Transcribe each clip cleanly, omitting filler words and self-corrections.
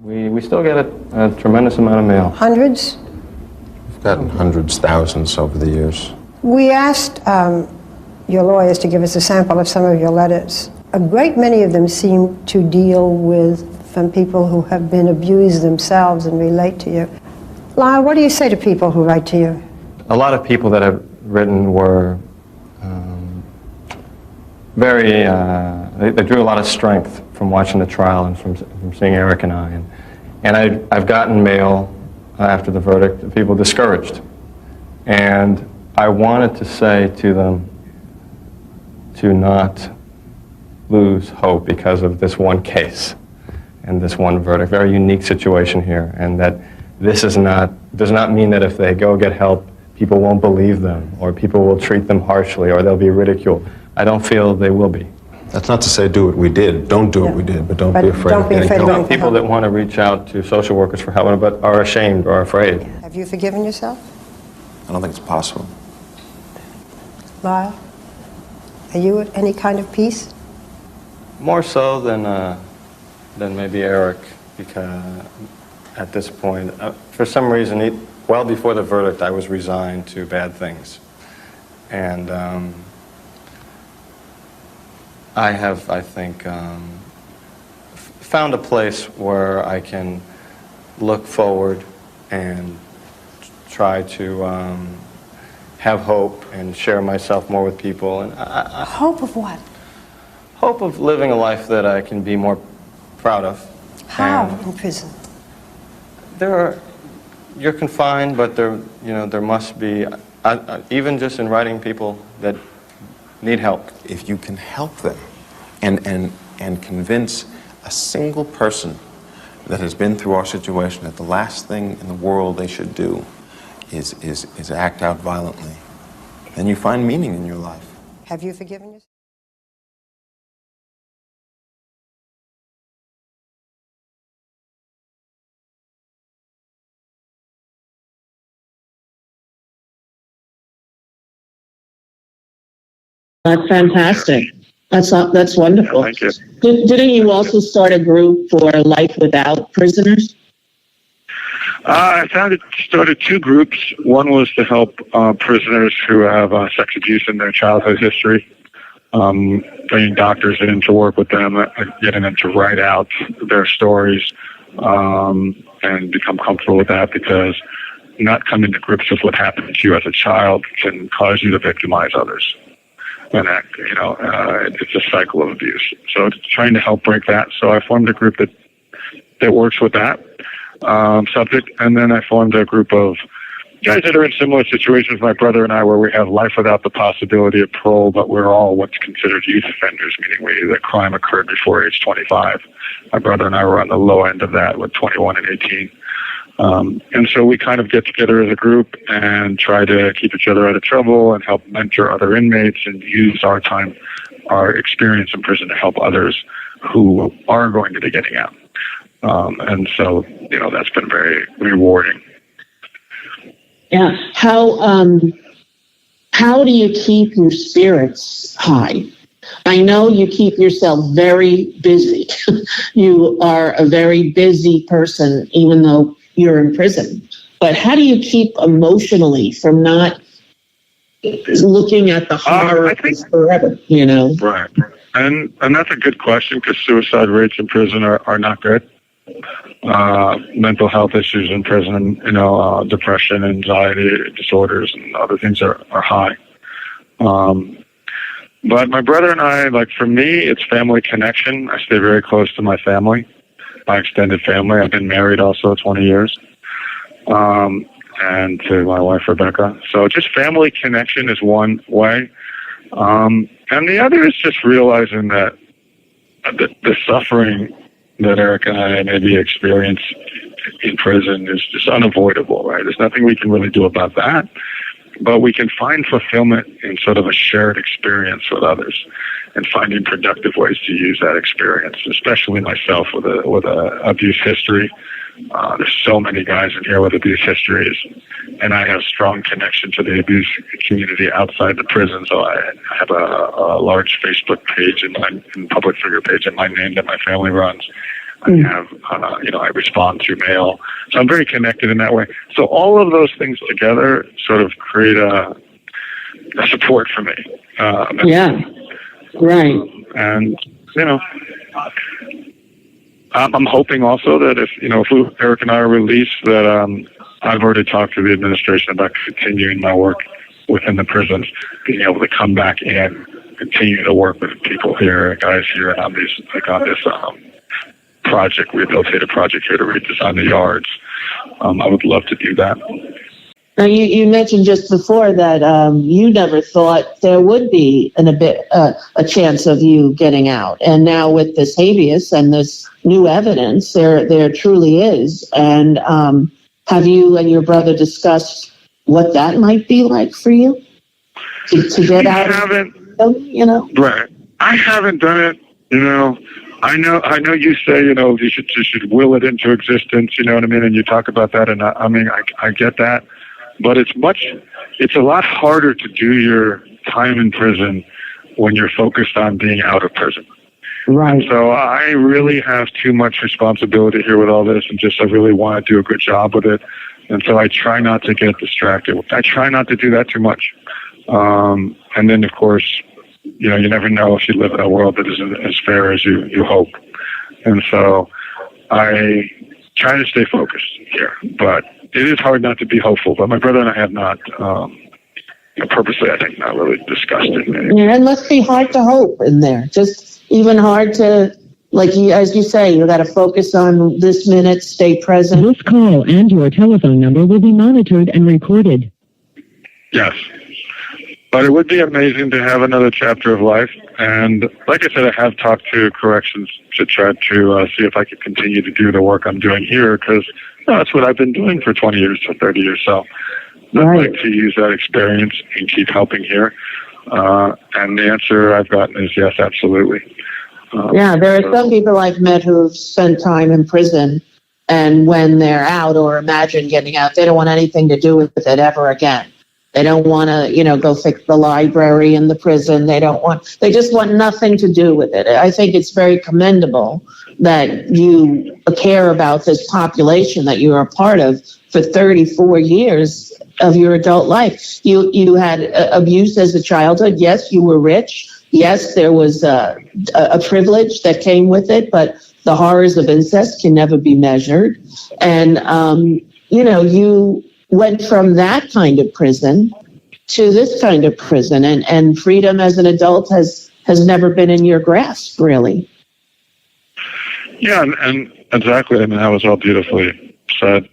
We still get a tremendous amount of mail. Hundreds? We've gotten hundreds, thousands over the years. We asked your lawyers to give us a sample of some of your letters. A great many of them seem to deal with from people who have been abused themselves and relate to you. Lyle, what do you say to people who write to you? A lot of people that have written were very, they drew a lot of strength from watching the trial and from seeing Eric and I. And I've gotten mail after the verdict of people discouraged. And I wanted to say to them to not lose hope because of this one case and this one verdict. Very unique situation here, and that this does not mean that if they go get help, people won't believe them, or people will treat them harshly, or they'll be ridiculed. I don't feel they will be. That's not to say do what we did. Don't do what we did, but don't be afraid of getting help. People that want to reach out to social workers for help, but are ashamed or afraid. Have you forgiven yourself? I don't think it's possible. Lyle, are you at any kind of peace? More so than maybe Eric, because at this point, for some reason, well before the verdict, I was resigned to bad things. And I have, I think, found a place where I can look forward and try to have hope and share myself more with people. And Hope of what? Hope of living a life that I can be more proud of. How in prison? You're confined, but there must be, even just in writing, people that need help. If you can help them and convince a single person that has been through our situation that the last thing in the world they should do is act out violently, then you find meaning in your life. Have you forgiven yourself? That's fantastic. That's wonderful. Thank you. Didn't you also start a group for Life Without prisoners? I started two groups. One was to help prisoners who have sex abuse in their childhood history, bringing doctors in to work with them, getting them to write out their stories and become comfortable with that, because not coming to grips with what happened to you as a child can cause you to victimize others. And that, it's a cycle of abuse. So trying to help break that. So I formed a group that works with that subject. And then I formed a group of guys that are in similar situations, my brother and I, where we have life without the possibility of parole, but we're all what's considered youth offenders, meaning the crime occurred before age 25. My brother and I were on the low end of that with 21 and 18. And so we kind of get together as a group and try to keep each other out of trouble and help mentor other inmates and use our time, our experience in prison to help others who are going to be getting out. And so, that's been very rewarding. Yeah. How do you keep your spirits high? I know you keep yourself very busy. You are a very busy person, even though you're in prison. But how do you keep emotionally from not looking at the horror forever, Right. And that's a good question, because suicide rates in prison are not good. Mental health issues in prison, depression, anxiety disorders, and other things are high. But my brother and I, for me, it's family connection. I stay very close to my family, my extended family. I've been married also 20 years, and to my wife, Rebecca. So just family connection is one way. And the other is just realizing that the suffering that Eric and I maybe experience in prison is just unavoidable, right? There's nothing we can really do about that, but we can find fulfillment in sort of a shared experience with others and finding productive ways to use that experience, especially myself with a abuse history. There's so many guys in here with abuse histories, and I have strong connection to the abuse community outside the prison. So I have a large Facebook page and public figure page in my name that my family runs, I have, I respond through mail. So I'm very connected in that way. So all of those things together sort of create a support for me. Yeah, right. And, I'm hoping also that if Eric and I are released, that I've already talked to the administration about continuing my work within the prisons, being able to come back and continue to work with people here, guys here, and on this project, rehabilitative project here to redesign the yards. I would love to do that. Now, you mentioned just before that you never thought there would be a chance of you getting out. And now with this habeas and this new evidence, there truly is. And have you and your brother discussed what that might be like for you to get out? Right. I haven't done it. I know you say, you should will it into existence, you know what I mean? And you talk about that, and I get that. But it's a lot harder to do your time in prison when you're focused on being out of prison. Right. So I really have too much responsibility here with all this, and I really want to do a good job with it. And so I try not to get distracted. I try not to do that too much. And then, of course, you never know if you live in a world that isn't as fair as you hope. And so I try to stay focused here, but it is hard not to be hopeful. But my brother and I have not, purposely, I think, not really discussed it. Yeah, it must be hard to hope in there. Just even hard to, as you say, you got to focus on this minute, stay present. This call and your telephone number will be monitored and recorded. Yes. But it would be amazing to have another chapter of life. And like I said, I have talked to corrections to try to see if I could continue to do the work I'm doing here, because that's what I've been doing for 20 years to 30 years. So I'd like to use that experience and keep helping here. And the answer I've gotten is yes, absolutely. There are some people I've met who've spent time in prison, and when they're out or imagine getting out, they don't want anything to do with it ever again. They don't want to, go fix the library in the prison. They just want nothing to do with it. I think it's very commendable that you care about this population that you are a part of for 34 years of your adult life. You had abuse as a childhood. Yes, you were rich. Yes, there was a privilege that came with it, but the horrors of incest can never be measured. And, you went from that kind of prison to this kind of prison, and freedom as an adult has never been in your grasp, really. Yeah, and exactly. That was all beautifully said.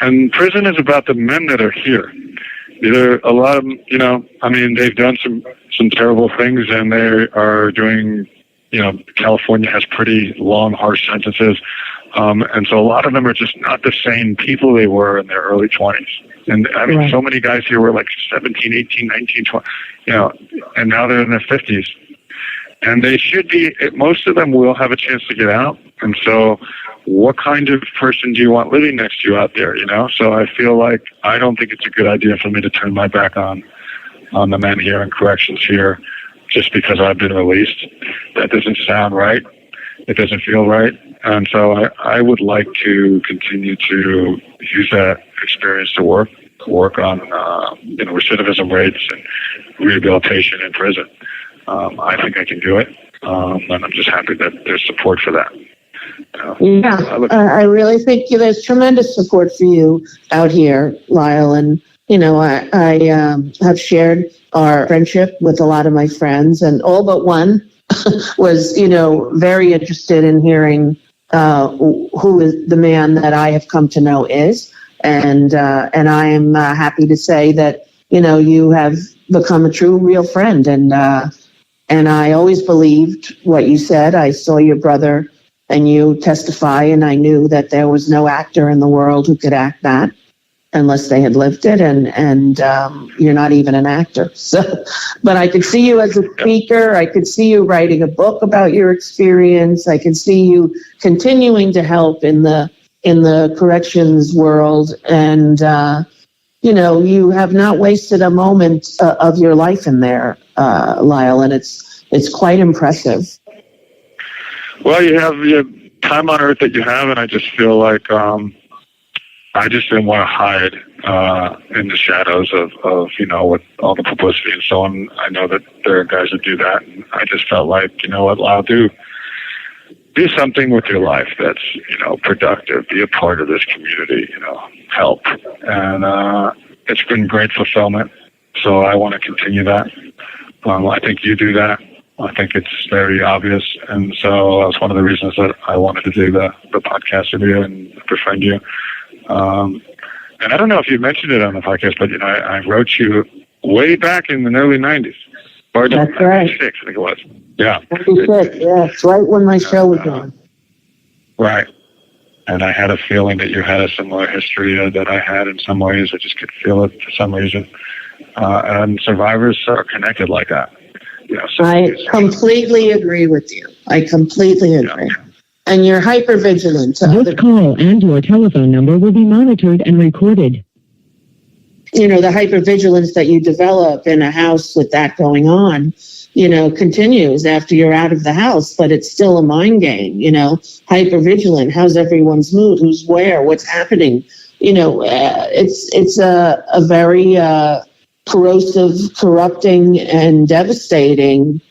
And prison is about the men that are here. There are a lot of them, they've done some terrible things, and they are doing, California has pretty long, harsh sentences. And so a lot of them are just not the same people they were in their early 20s. And right. So many guys here were like 17, 18, 19, 20, and now they're in their 50s. And they should be, most of them will have a chance to get out. And so what kind of person do you want living next to you out there, So I feel like I don't think it's a good idea for me to turn my back on the men here and corrections here just because I've been released. That doesn't sound right. It doesn't feel right. And so I would like to continue to use that experience to work on recidivism rates and rehabilitation in prison. I think I can do it, and I'm just happy that there's support for that. I really think there's tremendous support for you out here, Lyle. And I have shared our friendship with a lot of my friends, and all but one was very interested in hearing who is the man that I have come to know is, and I am happy to say that you have become a true, real friend, and I always believed what you said. I saw your brother and you testify, and I knew that there was no actor in the world who could act that unless they had lived it, and you're not even an actor. So, but I could see you as a speaker. I could see you writing a book about your experience. I could see you continuing to help in the corrections world, and you have not wasted a moment of your life in there, Lyle, and it's quite impressive. Well, you have your time on earth that you have, and I just feel like I just didn't want to hide in the shadows of with all the publicity and so on. I know that there are guys that do that, and I just felt like, you know what, Lyle, do something with your life that's, productive. Be a part of this community, help. And it's been great fulfillment, so I want to continue that. I think you do that. I think it's very obvious, and so that's one of the reasons that I wanted to do the podcast with you and befriend you. And I don't know if you mentioned it on the podcast, but I wrote you way back in the early '90s. Or That's right. 96, I think it was. Yeah. 96, yeah, it's right when my show was on. Right. And I had a feeling that you had a similar history that I had in some ways. I just could feel it for some reason. And survivors are connected like that. I completely agree with you. I completely agree. Yeah. And you're hypervigilant. This call and your telephone number will be monitored and recorded. The hypervigilance that you develop in a house with that going on, continues after you're out of the house, but it's still a mind game, hypervigilant. How's everyone's mood? Who's where? What's happening? It's a very corrosive, corrupting, and devastating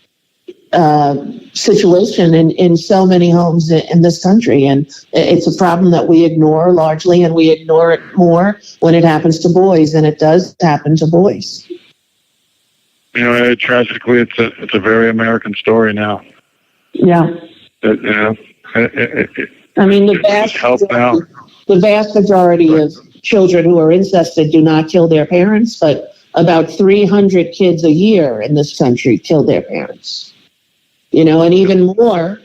situation in so many homes in this country. And it's a problem that we ignore largely, and we ignore it more when it happens to boys, and it does happen to boys. Tragically, it's a very American story now. Yeah. I mean, the vast majority of children who are incested do not kill their parents, but about 300 kids a year in this country kill their parents. And even more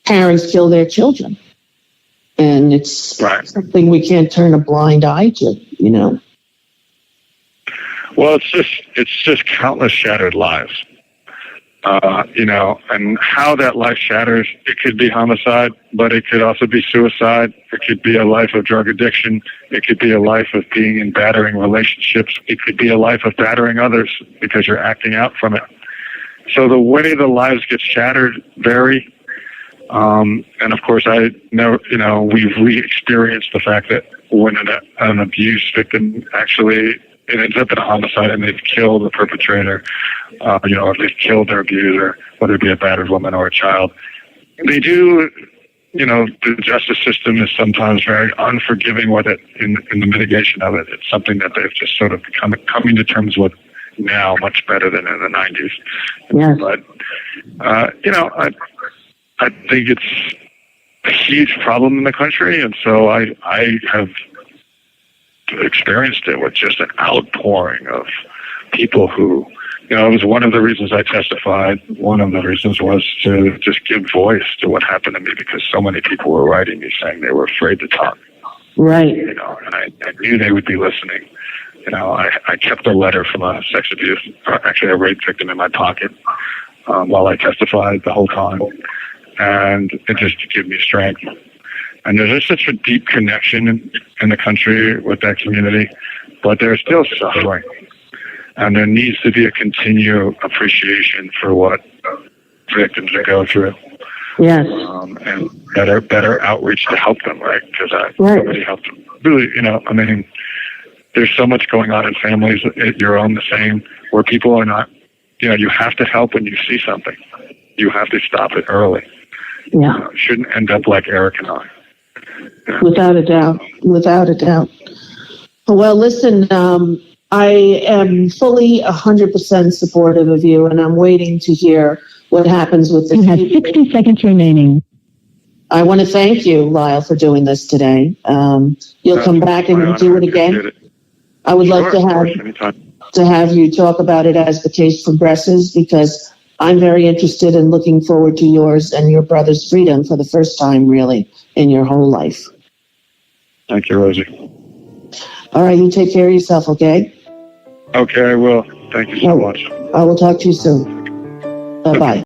parents kill their children. And it's something we can't turn a blind eye to, Well, it's just countless shattered lives. And how that life shatters, it could be homicide, but it could also be suicide. It could be a life of drug addiction. It could be a life of being in battering relationships. It could be a life of battering others because you're acting out from it. So the way the lives get shattered vary. And of course, we've re-experienced the fact that when an abuse victim actually, it ends up in a homicide and they've killed the perpetrator, or they've killed their abuser, whether it be a battered woman or a child. They do, the justice system is sometimes very unforgiving with it in the mitigation of it. It's something that they've just sort of coming to terms with now much better than in the 90s. Yes. But, I think it's a huge problem in the country, and so I have experienced it with just an outpouring of people who, it was one of the reasons I testified. One of the reasons was to just give voice to what happened to me, because so many people were writing me saying they were afraid to talk. Right. And I knew they would be listening. I kept a letter from a sex abuse, or actually a rape victim, in my pocket while I testified the whole time. And it just gave me strength. And there's just such a deep connection in the country with that community, but they're still suffering. And there needs to be a continued appreciation for what victims go through. Yes. And better outreach to help them, right? Because nobody helped them. Really, there's so much going on in families, your own the same, where people are not, you have to help when you see something. You have to stop it early. Yeah. It shouldn't end up like Eric and I. Without a doubt. Well, listen, I am fully 100% supportive of you, and I'm waiting to hear what happens with this. You have 60 seconds remaining. I want to thank you, Lyle, for doing this today. You'll come back and do it again. I would like to have you talk about it as the case progresses, because I'm very interested in looking forward to yours and your brother's freedom for the first time, really, in your whole life. Thank you, Rosie. All right, you take care of yourself, okay? Okay, I will. Thank you so much. I will talk to you soon. Bye-bye.